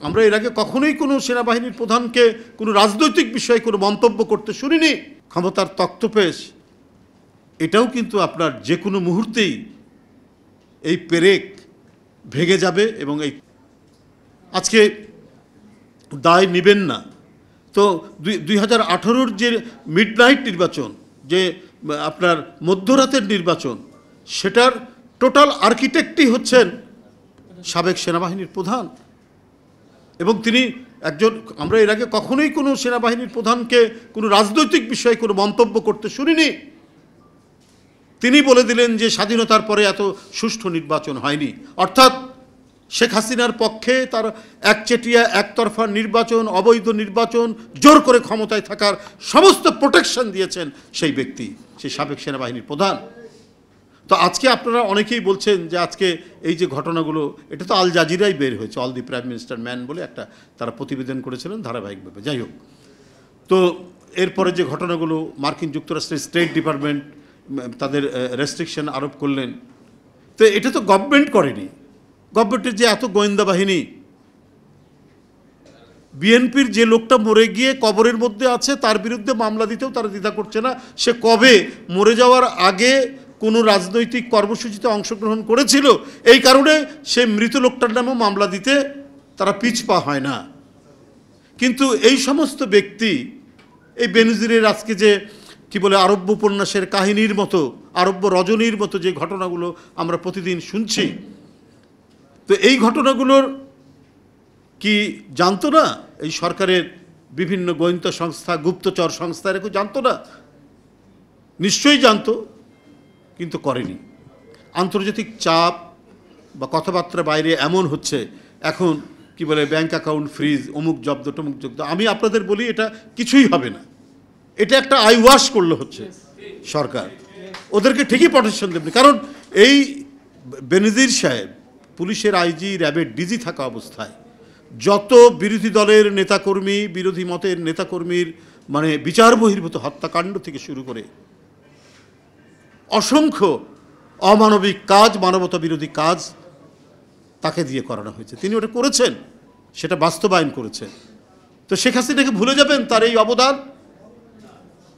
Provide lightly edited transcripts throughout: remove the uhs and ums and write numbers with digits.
আমরা এর আগে কখনোই কোনো সেনাবাহিনীর প্রধানকে কোনো রাজনৈতিক বিষয়ে কোনো মন্তব্য করতে শুনিনি। ক্ষমতার তক্তপোষ এটাও কিন্তু আপনার যে কোনো মুহূর্তেই এই পেরেক ভেঙে যাবে এবং এই আজকে দায় নেবেন না। তো 2018-র যে মিডনাইট নির্বাচন, যে আপনার মধ্যরাতের নির্বাচন, সেটার টোটাল আর্কিটেক্টই হচ্ছেন সাবেক সেনাবাহিনীর প্রধান এবং তিনি একজন। আমরা এর আগে কখনোই কোনো সেনাবাহিনীর প্রধানকে কোনো রাজনৈতিক বিষয়ে কোনো মন্তব্য করতে শুনিনি। তিনি বলে দিলেন যে স্বাধীনতার পরে এত সুষ্ঠু নির্বাচন হয়নি, অর্থাৎ শেখ হাসিনার পক্ষে তার একচেটিয়া একতরফা নির্বাচন, অবৈধ নির্বাচন, জোর করে ক্ষমতায় থাকার সমস্ত প্রোটেকশন দিয়েছেন সেই ব্যক্তি, সেই সাবেক সেনাবাহিনীর প্রধান। তো আজকে আপনারা অনেকেই বলছেন যে আজকে এই যে ঘটনাগুলো, এটা তো আল জাজিরাই বের হয়েছে, all the prime minister man বলে একটা তারা প্রতিবেদন করেছিলেন ধারাবাহিকভাবে। যাই হোক, তো এরপরে যে ঘটনাগুলো, মার্কিন যুক্তরাষ্ট্রের স্টেট ডিপার্টমেন্ট তাদের রেস্ট্রিকশন আরোপ করলেন, তো এটা তো গভর্নমেন্ট করেনি। গভর্নমেন্টের যে এত গোয়েন্দা বাহিনী, বিএনপির যে লোকটা মরে গিয়ে কবরের মধ্যে আছে তার বিরুদ্ধে মামলা দিতেও তারা দ্বিধা করছে না। সে কবে মরে যাওয়ার আগে কোনো রাজনৈতিক কর্মসূচিতে অংশগ্রহণ করেছিল, এই কারণে সে মৃত লোকটার নামেও মামলা দিতে তারা পিছপা হয় না। কিন্তু এই সমস্ত ব্যক্তি, এই বেনজিরের আজকে যে কি বলে আরব্য উপন্যাসের কাহিনীর মতো, আরব্য রজনীর মতো যে ঘটনাগুলো আমরা প্রতিদিন শুনছি, তো এই ঘটনাগুলোর কি জানতো না এই সরকারের বিভিন্ন গোয়েন্দা সংস্থা, গুপ্তচর সংস্থা, এরকম জানতো না? নিশ্চয়ই জানতো, কিন্তু করেনি। আন্তর্জাতিক চাপ বা কথাবার্তার বাইরে এমন হচ্ছে এখন কি বলে ব্যাংক অ্যাকাউন্ট ফ্রিজ, অমুক জব্দ টমুক জব্দ। আমি আপনাদের বলি এটা কিছুই হবে না, এটা একটা আই ওয়াশ করলো হচ্ছে সরকার, ওদেরকে ঠিকই প্রটেকশন দেবে। কারণ এই বেনজির সাহেব পুলিশের আইজি, র্যাবের ডিজি থাকা অবস্থায় যত বিরোধী দলের নেতাকর্মী, বিরোধী মতের নেতাকর্মীর মানে বিচার বহির্ভূত হত্যাকাণ্ড থেকে শুরু করে অসংখ্য অমানবিক কাজ, মানবতা বিরোধী কাজ তাকে দিয়ে করানো হয়েছে। তিনি ওটা করেছেন, সেটা বাস্তবায়ন করেছেন। তো শেখ হাসিনাকে ভুলে যাবেন তার এই অবদান?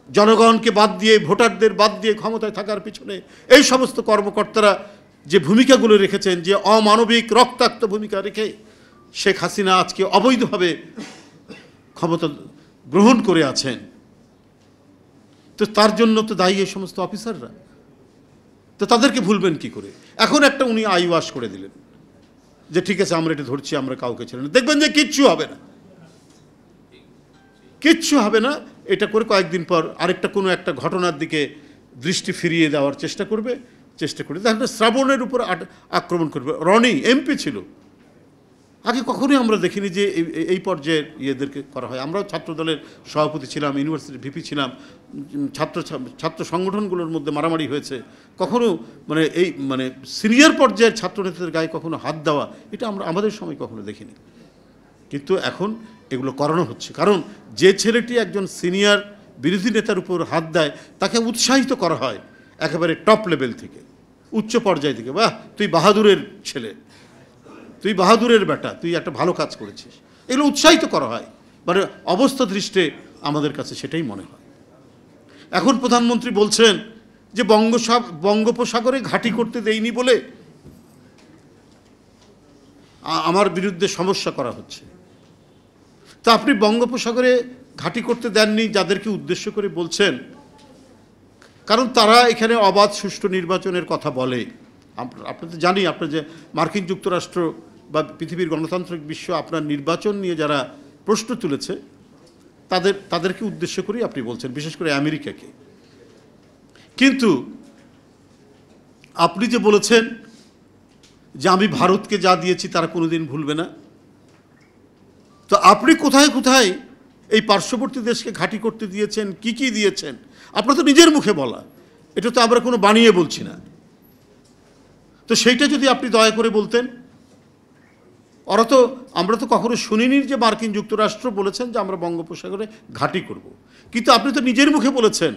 জনগণকে বাদ দিয়ে, ভোটারদের বাদ দিয়ে ক্ষমতায় থাকার পিছনে এই সমস্ত কর্মকর্তারা যে ভূমিকাগুলো রেখেছেন, যে অমানবিক রক্তাক্ত ভূমিকা রেখে শেখ হাসিনা আজকে অবৈধভাবে ক্ষমতা গ্রহণ করে আছেন, তো তার জন্য তো দায়ী এই সমস্ত অফিসাররা। তো তাদেরকে ভুলবেন কি করে? এখন একটা উনি আই ওয়াশ করে দিলেন যে ঠিক আছে আমরা এটা ধরছি, আমরা কাউকে ছেড়ে না। দেখবেন যে কিচ্ছু হবে না, কিচ্ছু হবে না। এটা করে কয়েকদিন পর আরেকটা কোনো একটা ঘটনার দিকে দৃষ্টি ফিরিয়ে দেওয়ার চেষ্টা করবে। দেখেন শ্রাবণের উপর আক্রমণ করবে। রনি এমপি ছিল, আগে কখনোই আমরা দেখিনি যে এই পর্যায়ে করা হয়। আমরাও ছাত্র দলের সভাপতি ছিলাম, ইউনিভার্সিটির ভিপি ছিলাম, ছাত্র সংগঠনগুলোর মধ্যে মারামারি হয়েছে। কখনো মানে সিনিয়র পর্যায়ের ছাত্র নেতাদের গায়ে কখনো হাত দেওয়া, এটা আমরা আমাদের সময় কখনো দেখিনি। কিন্তু এখন এগুলো করানো হচ্ছে, কারণ যে ছেলেটি একজন সিনিয়র বিরোধী নেতার উপর হাত দেয় তাকে উৎসাহিত করা হয় একেবারে টপ লেভেল থেকে, উচ্চ পর্যায় থেকে। বাহ, তুই বাহাদুরের ছেলে, তুই বাহাদুরের বেটা, তুই একটা ভালো কাজ করেছিস, এগুলো উৎসাহিত করা হয়। মানে অবস্থা দৃষ্টে আমাদের কাছে সেটাই মনে হয়। এখন প্রধানমন্ত্রী বলছেন যে বঙ্গোপসাগরে ঘাঁটি করতে দেয়নি বলে আমার বিরুদ্ধে সমস্যা করা হচ্ছে। তা আপনি বঙ্গোপসাগরে ঘাঁটি করতে দেননি যাদেরকে উদ্দেশ্য করে বলছেন, কারণ তারা এখানে অবাধ সুষ্ঠু নির্বাচনের কথা বলে। আপনি তো জানি, আপনার যে মার্কিন যুক্তরাষ্ট্র বা পৃথিবীর গণতান্ত্রিক বিশ্ব আপনার নির্বাচন নিয়ে যারা প্রশ্ন তুলেছে তাদেরকে উদ্দেশ্য করেই আপনি বলছেন, বিশেষ করে আমেরিকাকে। কিন্তু আপনি যে বলেছেন যে আমি ভারতকে যা দিয়েছি তারা কোনোদিন ভুলবে না, তো আপনি কোথায় কোথায় এই পার্শ্ববর্তী দেশকে ঘাঁটি করতে দিয়েছেন, কি কি দিয়েছেন, আপনার তো নিজের মুখে বলা, এটা তো আমরা কোনো বানিয়ে বলছি না। তো সেইটা যদি আপনি দয়া করে বলতেন। আমরা তো কখনো শুনিনি যে মার্কিন যুক্তরাষ্ট্র বলেছেন যে আমরা বঙ্গোপসাগরে ঘাঁটি করব, কিন্তু আপনি তো নিজের মুখে বলেছেন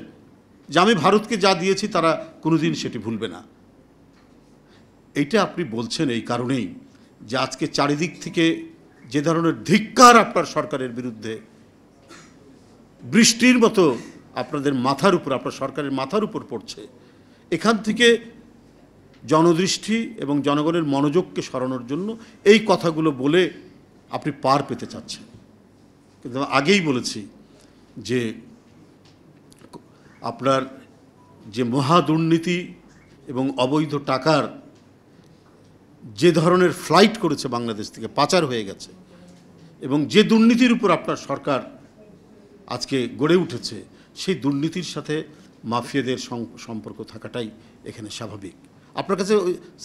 যে আমি ভারতকে যা দিয়েছি তারা কোনোদিন সেটি ভুলবে না। এইটা আপনি বলছেন এই কারণেই যে আজকে চারিদিক থেকে যে ধরনের ধিক্কার আপনার সরকারের বিরুদ্ধে বৃষ্টির মতো আপনাদের মাথার উপর, আপনার সরকারের মাথার উপর পড়ছে, এখান থেকে জনদৃষ্টি এবং জনগণের মনোযোগকে সরানোর জন্য এই কথাগুলো বলে আপনি পার পেতে চাচ্ছেন। কিন্তু আগেই বলেছি যে আপনার যে মহা দুর্নীতি এবং অবৈধ টাকার যে ধরনের ফ্লাইট করেছে বাংলাদেশ থেকে, পাচার হয়ে গেছে, এবং যে দুর্নীতির উপর আপনার সরকার আজকে গড়ে উঠেছে, সেই দুর্নীতির সাথে মাফিয়াদের সম্পর্ক থাকাটাই এখানে স্বাভাবিক। আপনার কাছে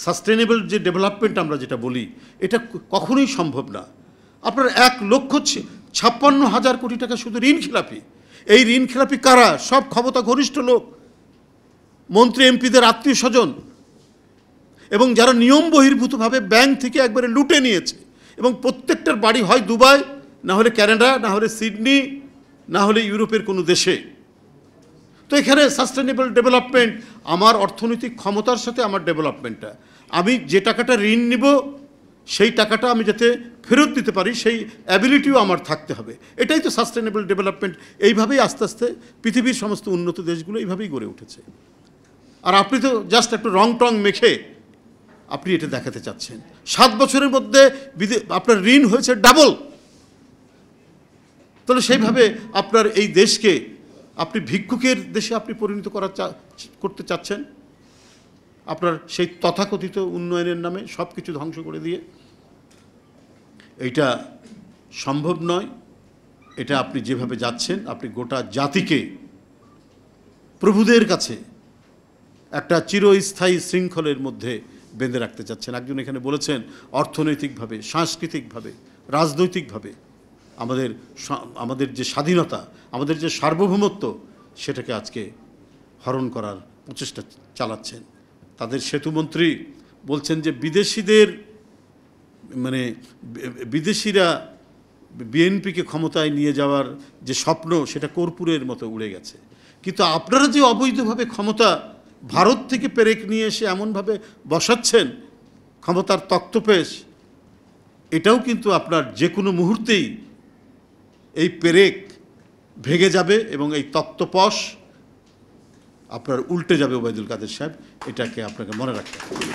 সাস্টেনেবল যে ডেভেলপমেন্ট আমরা যেটা বলি, এটা কখনোই সম্ভব না। আপনার 1,56,000 কোটি টাকা শুধু ঋণ খেলাপি। এই ঋণ খেলাপি কারা? সব ক্ষমতা ঘনিষ্ঠ লোক, মন্ত্রী এমপিদের আত্মীয় স্বজন, এবং যারা নিয়ম বহির্ভূতভাবে ব্যাংক থেকে একবারে লুটে নিয়েছে, এবং প্রত্যেকটার বাড়ি হয় দুবাই, না হলে কানাডা, না হলে সিডনি, না হলে ইউরোপের কোনো দেশে। তো এখানে সাস্টেনেবল ডেভেলপমেন্ট, আমার অর্থনৈতিক ক্ষমতার সাথে আমার ডেভেলপমেন্টটা, আমি যে টাকাটা ঋণ নিব সেই টাকাটা আমি যাতে ফেরত দিতে পারি, সেই অ্যাবিলিটিও আমার থাকতে হবে। এটাই তো সাস্টেনেবল ডেভেলপমেন্ট। এইভাবেই আস্তে আস্তে পৃথিবীর সমস্ত উন্নত দেশগুলো এইভাবেই গড়ে উঠেছে। আর আপনি তো জাস্ট একটু রং টং মেখে আপনি এটা দেখাতে চাচ্ছেন। 7 বছরের মধ্যে আপনার ঋণ হয়েছে ডাবল। তাহলে সেইভাবে আপনার এই দেশকে আপনি ভিক্ষুকের দেশে আপনি পরিণত করতে চাচ্ছেন, আপনার সেই তথাকথিত উন্নয়নের নামে সব কিছু ধ্বংস করে দিয়ে। এইটা সম্ভব নয়। এটা আপনি যেভাবে যাচ্ছেন, আপনি গোটা জাতিকে প্রভুদের কাছে একটা চিরস্থায়ী শৃঙ্খলের মধ্যে বেঁধে রাখতে চাচ্ছেন। একজন এখানে বলেছেন অর্থনৈতিকভাবে, সাংস্কৃতিকভাবে, রাজনৈতিকভাবে আমাদের যে স্বাধীনতা, আমাদের যে সার্বভৌমত্ব, সেটাকে আজকে হরণ করার প্রচেষ্টা চালাচ্ছেন। তাদের সেতুমন্ত্রী বলছেন যে বিদেশিরা বিএনপিকে ক্ষমতায় নিয়ে যাওয়ার যে স্বপ্ন, সেটা কর্পূরের মতো উড়ে গেছে। কিন্তু আপনারা যে অবৈধভাবে ক্ষমতা ভারত থেকে পেরেক নিয়ে এসে এমনভাবে বসাচ্ছেন ক্ষমতার তক্তপোষ, এটাও কিন্তু আপনার যে কোনো মুহূর্তেই এই পেরেক ভেঙে যাবে এবং এই তক্তপোষ আপনার উল্টে যাবে। ওবায়দুল কাদের সাহেব, এটাকে আপনাকে মনে রাখতে হবে।